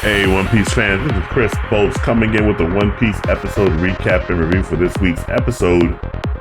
Hey, One Piece fans, this is Chris Bolts coming in with the One Piece episode recap and review for this week's episode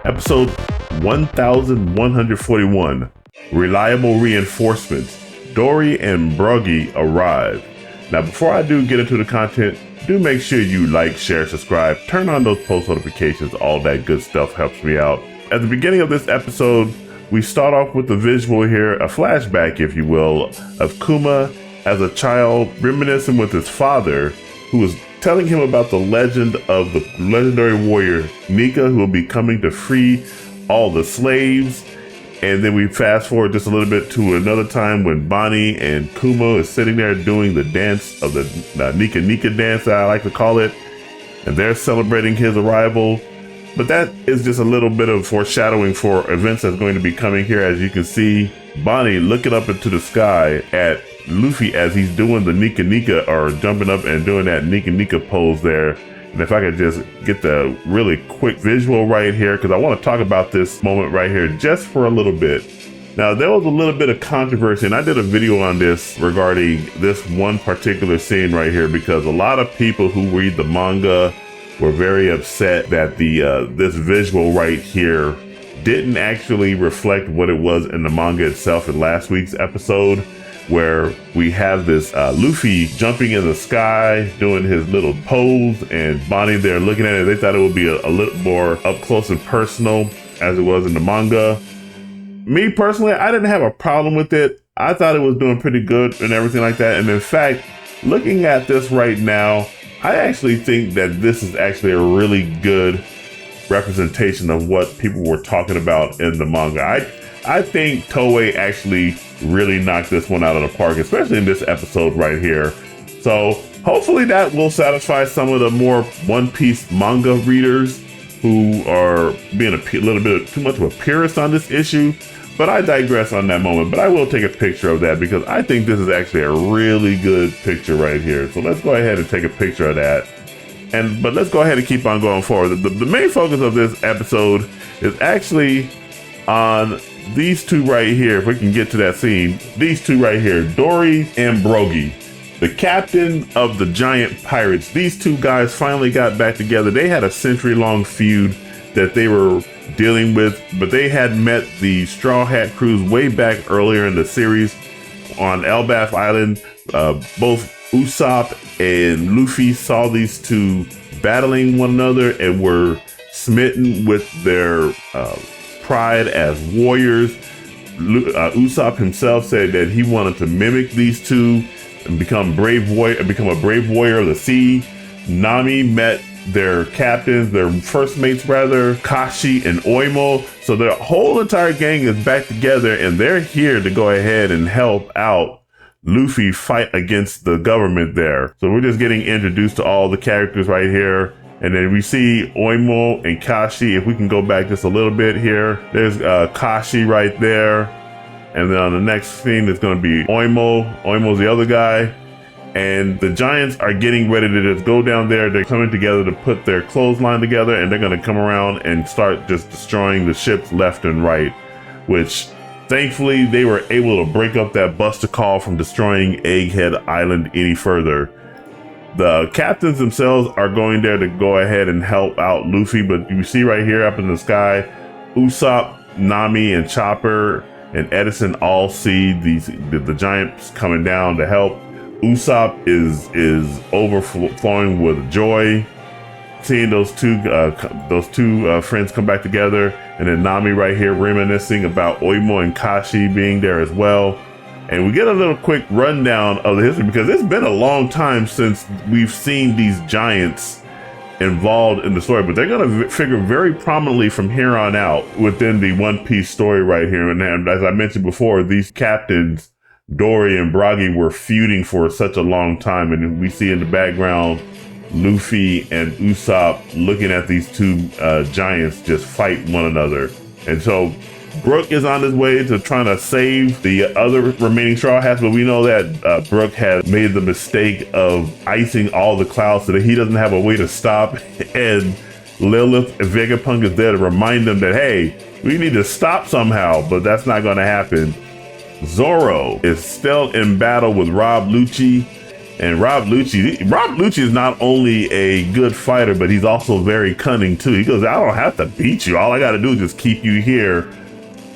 1141, Reliable Reinforcements. Dory and Broggy arrive. Now, before I do get into the content, do make sure you like, share, subscribe, turn on those post notifications, all that good stuff helps me out. At the beginning of this episode, we start off with the visual here, a flashback, if you will, of Kuma as a child reminiscing with his father, who was telling him about the legend of the legendary warrior Nika, who will be coming to free all the slaves. And then we fast forward just a little bit to another time when Bonnie and Kuma is sitting there doing the dance of the Nika Nika dance, I like to call it, and they're celebrating his arrival. But that is just a little bit of foreshadowing for events that's going to be coming here. As you can see, Bonnie looking up into the sky at Luffy as he's doing the Nika Nika, or jumping up and doing that Nika Nika pose there. And if I could just get the really quick visual right here, because I want to talk about this moment right here just for a little bit. Now, there was a little bit of controversy, and I did a video on this regarding this one particular scene right here, because a lot of people who read the manga were very upset that this visual right here didn't actually reflect what it was in the manga itself in last week's episode, where we have this Luffy jumping in the sky, doing his little pose, and Bonnie there looking at it. They thought it would be a little more up close and personal as it was in the manga. Me personally, I didn't have a problem with it. I thought it was doing pretty good and everything like that. And in fact, looking at this right now, I actually think that this is actually a really good representation of what people were talking about in the manga. I think Toei actually really knocked this one out of the park, especially in this episode right here. So hopefully that will satisfy some of the more One Piece manga readers who are being a little bit too much of a purist on this issue. But I digress on that moment. But I will take a picture of that because I think this is actually a really good picture right here. So let's go ahead and take a picture of that. But let's go ahead and keep on going forward. The main focus of this episode is actually on these two right here. If we can get to that scene, these two right here, Dory and Broggy, the captain of the giant pirates. These two guys finally got back together. They had a century-long feud that they were dealing with, but they had met the Straw Hat crews way back earlier in the series on Elbaf Island. Both Usopp and Luffy saw these two battling one another and were smitten with their pride as warriors. Usopp himself said that he wanted to mimic these two and become a brave warrior of the sea. Nami met their captains, their first mates rather, Kashi and Oimo. So their whole entire gang is back together, and they're here to go ahead and help out Luffy fight against the government there. So we're just getting introduced to all the characters right here. And then we see Oimo and Kashi. If we can go back just a little bit here, there's Kashi right there. And then on the next scene, it's going to be Oimo. Oimo's the other guy. And the giants are getting ready to just go down there. They're coming together to put their clothesline together, and they're going to come around and start just destroying the ships left and right, which thankfully they were able to break up that Buster Call from destroying Egghead Island any further. The captains themselves are going there to go ahead and help out Luffy, but you see right here up in the sky, Usopp, Nami, and Chopper and Edison all see the giants coming down to help. Usopp is overflowing with joy seeing those two friends come back together, and then Nami right here reminiscing about Oimo and Kashi being there as well. And we get a little quick rundown of the history, because it's been a long time since we've seen these giants involved in the story, but they're going to figure very prominently from here on out within the One Piece story right here. And as I mentioned before, these captains, Dory and Broggy, were feuding for such a long time, and we see in the background Luffy and Usopp looking at these two giants just fight one another. And so Brook is on his way to trying to save the other remaining Straw Hats, but we know that Brook has made the mistake of icing all the clouds so that he doesn't have a way to stop. And Lilith and Vegapunk is there to remind them that, hey, we need to stop somehow, but that's not going to happen. Zoro is still in battle with Rob Lucci. And Rob Lucci is not only a good fighter, but he's also very cunning too. He goes, I don't have to beat you. All I got to do is just keep you here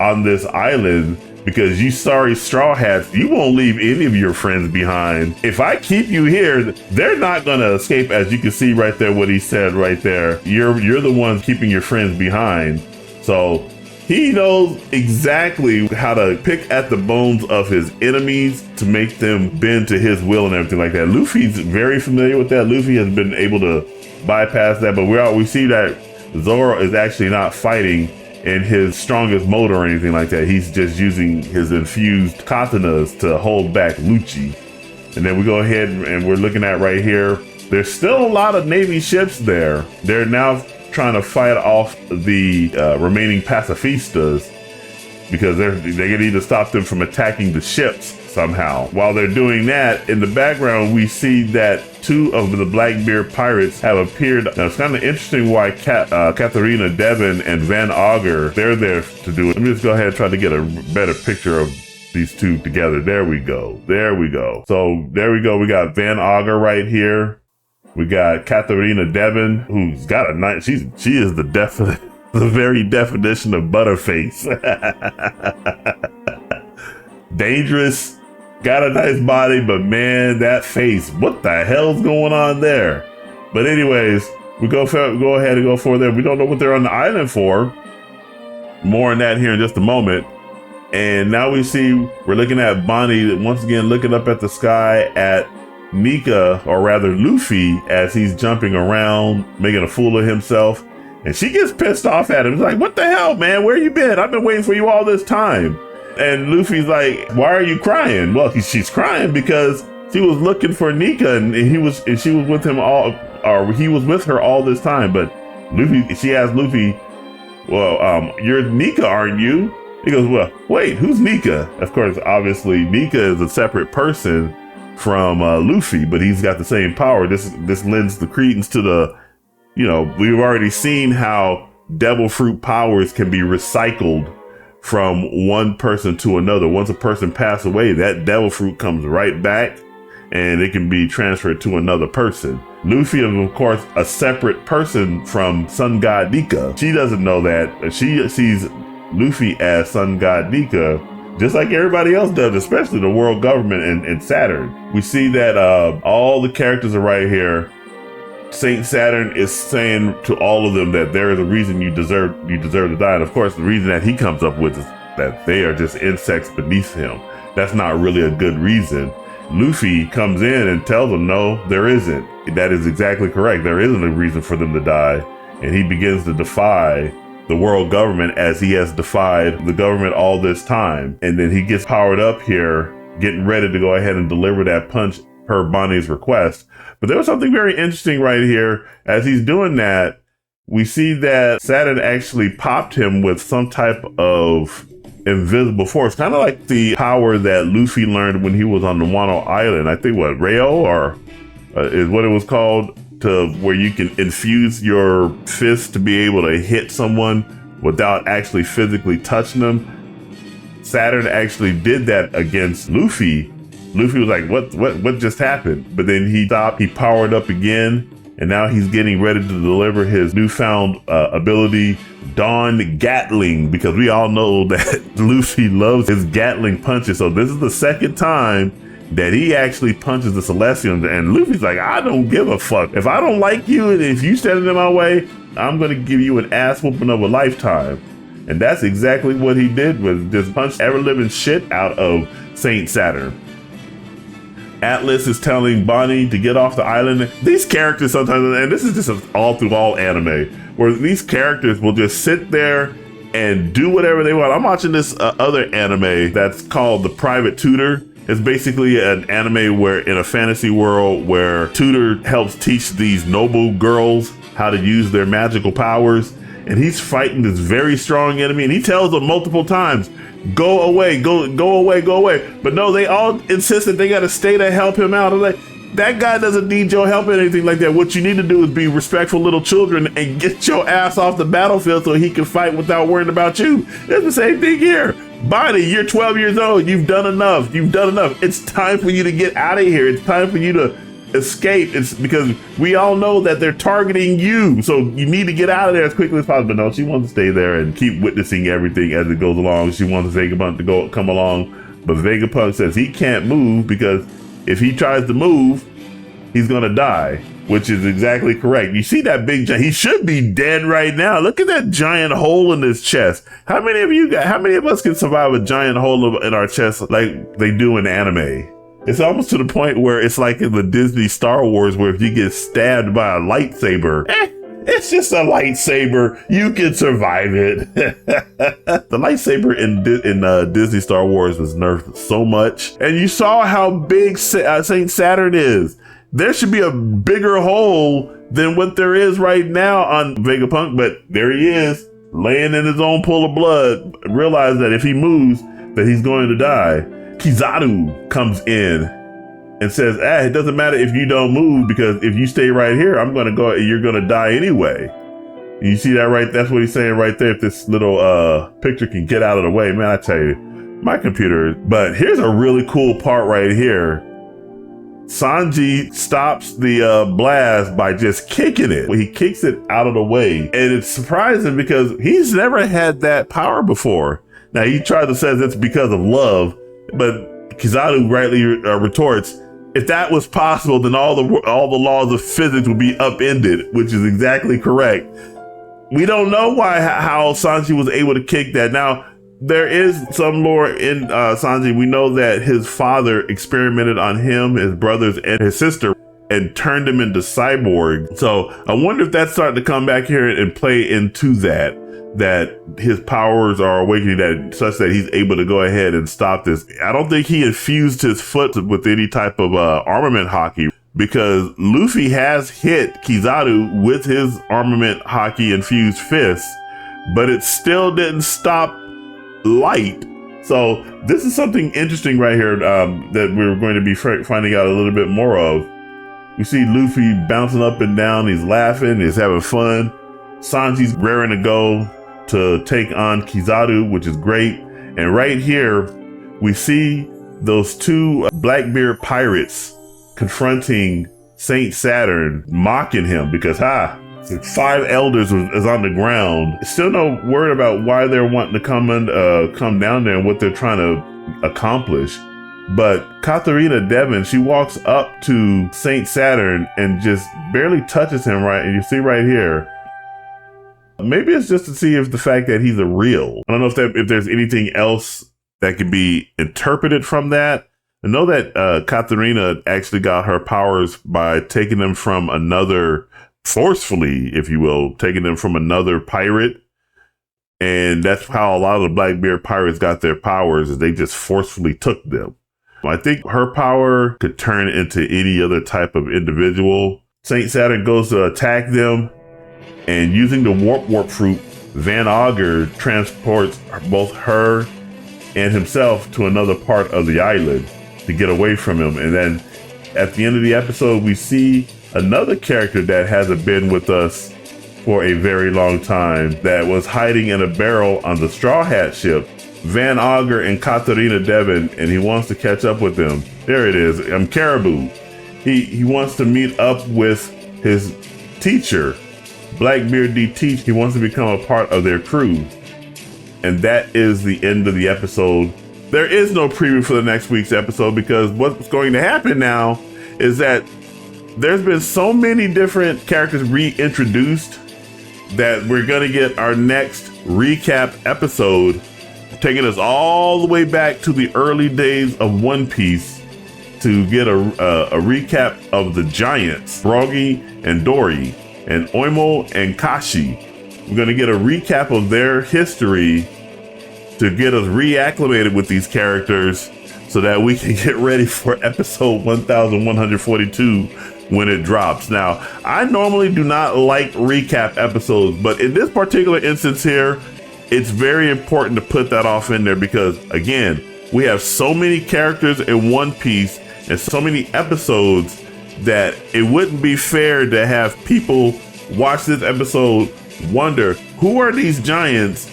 on this island because you sorry straw hats, you won't leave any of your friends behind. If I keep you here, they're not going to escape. As you can see right there, what he said right there. You're the ones keeping your friends behind. So he knows exactly how to pick at the bones of his enemies to make them bend to his will and everything like that. Luffy's very familiar with that. Luffy has been able to bypass that, but we see that Zoro is actually not fighting in his strongest mode or anything like that. He's just using his infused katanas to hold back Lucci. And then we go ahead and we're looking at right here, there's still a lot of Navy ships there. They're now trying to fight off the remaining pacifistas because they need to stop them from attacking the ships somehow. While they're doing that, in the background we see that 2 of the Blackbeard pirates have appeared. Now it's kind of interesting why Katharina Devon and Van Auger, they're there to do it. Let me just go ahead and try to get a better picture of these 2 together. There we go. So there we go. We got Van Auger right here. We got Katharina Devon, who's got a nice, she is the very definition of butterface. Dangerous, got a nice body, but man, that face, what the hell's going on there? But anyways, we go ahead and go for there. We don't know what they're on the island for. More on that here in just a moment. And now we're looking at Bonnie once again, looking up at the sky at Nika, or rather Luffy, as he's jumping around, making a fool of himself. And she gets pissed off at him. He's like, what the hell, man? Where you been? I've been waiting for you all this time. And Luffy's like, why are you crying? Well, she's crying because she was looking for Nika and she was with him he was with her all this time. But she asked Luffy, well, you're Nika, aren't you? He goes, well, wait, who's Nika? Of course, obviously, Nika is a separate person from Luffy, but he's got the same power. This lends the credence to the, we've already seen how devil fruit powers can be recycled from one person to another. Once a person passes away, that devil fruit comes right back and it can be transferred to another person. Luffy is, of course, a separate person from Sun God Nika. She doesn't know that. She sees Luffy as Sun God Nika, just like everybody else does, especially the world government and Saturn. We see that all the characters are right here. Saint Saturn is saying to all of them that there is a reason you deserve to die. And of course, the reason that he comes up with is that they are just insects beneath him. That's not really a good reason. Luffy comes in and tells them, no, there isn't. That is exactly correct. There isn't a reason for them to die. And he begins to defy the world government as he has defied the government all this time. And then he gets powered up here, getting ready to go ahead and deliver that punch per Bonnie's request. But there was something very interesting right here. As he's doing that, we see that Saturn actually popped him with some type of invisible force, kind of like the power that Luffy learned when he was on the Wano Island. I think Rayo or is what it was called, to where you can infuse your fist to be able to hit someone without actually physically touching them. Saturn actually did that against Luffy. Luffy was like, what just happened? But then he stopped, he powered up again, and now he's getting ready to deliver his newfound ability, Dawn Gatling, because we all know that Luffy loves his Gatling punches. So this is the second time that he actually punches the Celestians, and Luffy's like, I don't give a fuck. If I don't like you and if you stand in my way, I'm gonna give you an ass whooping of a lifetime. And that's exactly what he did, was just punch ever living shit out of Saint Saturn. Atlas is telling Bonnie to get off the island. These characters sometimes, and this is just all through all anime, where these characters will just sit there and do whatever they want. I'm watching this other anime that's called The Private Tutor. It's basically an anime where, in a fantasy world, where tutor helps teach these noble girls how to use their magical powers. And he's fighting this very strong enemy, and he tells them multiple times, go away, go away, go away. But no, they all insist that they got to stay to help him out. I'm like, that guy doesn't need your help or anything like that. What you need to do is be respectful little children and get your ass off the battlefield so he can fight without worrying about you. It's the same thing here. Bonnie, you're 12 years old. You've done enough. You've done enough. It's time for you to get out of here. It's time for you to escape. It's because we all know that they're targeting you. So you need to get out of there as quickly as possible. But no, she wants to stay there and keep witnessing everything as it goes along. She wants Vegapunk to come along. But Vegapunk says he can't move because if he tries to move, he's going to die, which is exactly correct. You see that big giant, he should be dead right now. Look at that giant hole in his chest. How many of us can survive a giant hole in our chest like they do in anime? It's almost to the point where it's like in the Disney Star Wars, where if you get stabbed by a lightsaber, it's just a lightsaber. You can survive it. The lightsaber in Disney Star Wars was nerfed so much. And you saw how big Saint Saturn is. There should be a bigger hole than what there is right now on Vegapunk, but there he is, laying in his own pool of blood. Realize that if he moves, that he's going to die. Kizaru comes in and says, it doesn't matter if you don't move, because if you stay right here, I'm going to go, you're going to die anyway. And you see that right? That's what he's saying right there. If this little picture can get out of the way, man, I tell you, my computer. But here's a really cool part right here. Sanji stops the blast by just kicking it. He kicks it out of the way. And it's surprising because he's never had that power before. Now, he tried to say it's because of love, but Kizaru rightly retorts, if that was possible, then all the laws of physics would be upended, which is exactly correct. We don't know how Sanji was able to kick that. Now, there is some lore in Sanji. We know that his father experimented on him, his brothers, and his sister, and turned him into cyborg. So I wonder if that's starting to come back here and play into that his powers are awakening, that such that he's able to go ahead and stop this. I don't think he infused his foot with any type of armament hockey, because Luffy has hit Kizaru with his armament hockey infused fist, but it still didn't stop light. So this is something interesting right here that we're going to be finding out a little bit more of. We see Luffy bouncing up and down. He's laughing. He's having fun. Sanji's raring to go to take on Kizaru, which is great. And right here, we see those two Blackbeard pirates confronting Saint Saturn, mocking him because, 5 elders is on the ground. Still no word about why they're wanting to come down there and what they're trying to accomplish. But Katharina Devon, she walks up to Saint Saturn and just barely touches him, right? And you see right here, maybe it's just to see if the fact that he's a real. I don't know if there's anything else that could be interpreted from that. I know that Katharina actually got her powers by taking them from another, forcefully, if you will, taking them from another pirate. And that's how a lot of the Blackbeard pirates got their powers, is they just forcefully took them. I think her power could turn into any other type of individual. Saint Saturn goes to attack them, and using the warp fruit, Van Augur transports both her and himself to another part of the island to get away from him. And then at the end of the episode, we see another character that hasn't been with us for a very long time, that was hiding in a barrel on the Straw Hat ship, Van Augur and Katharina Devon, and he wants to catch up with them. There it is, Caribou. He wants to meet up with his teacher, Blackbeard D. Teach. He wants to become a part of their crew. And that is the end of the episode. There is no preview for the next week's episode, because what's going to happen now is that there's been so many different characters reintroduced that we're going to get our next recap episode, taking us all the way back to the early days of One Piece to get a recap of the giants, Brogy and Dory, and Oimo and Kashi. We're going to get a recap of their history to get us reacclimated with these characters so that we can get ready for episode 1142 when it drops. Now, I normally do not like recap episodes, but in this particular instance here, it's very important to put that off in there, because again, we have so many characters in One Piece and so many episodes that it wouldn't be fair to have people watch this episode, wonder, who are these giants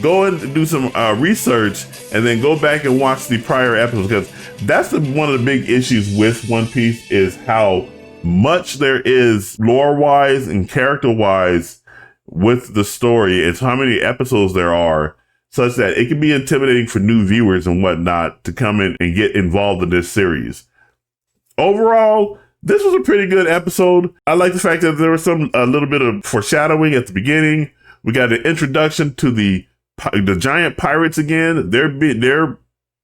go and do some research and then go back and watch the prior episodes, because that's one of the big issues with One Piece, is how much there is lore-wise and character-wise with the story. It's how many episodes there are, such that it can be intimidating for new viewers and whatnot to come in and get involved in this series. Overall, this was a pretty good episode. I like the fact that there was a little bit of foreshadowing at the beginning. We got an introduction to the giant pirates again. Their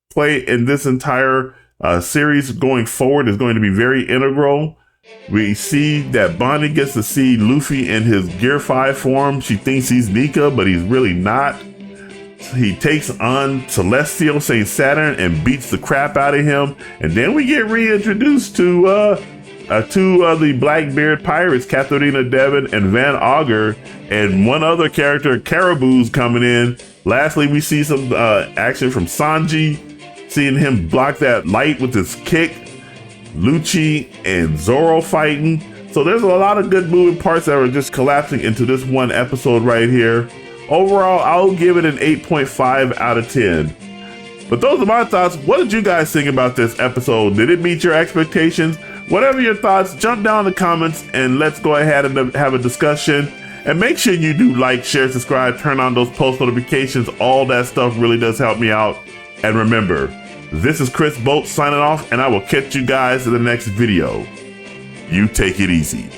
play in this entire series going forward is going to be very integral. We see that Bonnie gets to see Luffy in his Gear 5 form. She thinks he's Nika, but he's really not. He takes on Celestial Saint Saturn and beats the crap out of him. And then we get reintroduced to the Blackbeard pirates, Katharina Devon and Van Augur, and one other character, Caribou's coming in. Lastly, we see some action from Sanji, seeing him block that light with his kick. Lucci and Zoro fighting. So there's a lot of good moving parts that are just collapsing into this one episode right here. Overall, I'll give it an 8.5 out of 10. But those are my thoughts. What did you guys think about this episode? Did it meet your expectations? Whatever your thoughts, jump down in the comments and let's go ahead and have a discussion. And make sure you do like, share, subscribe, turn on those post notifications. All that stuff really does help me out. And remember, this is Chris Bolt signing off, and I will catch you guys in the next video. You take it easy.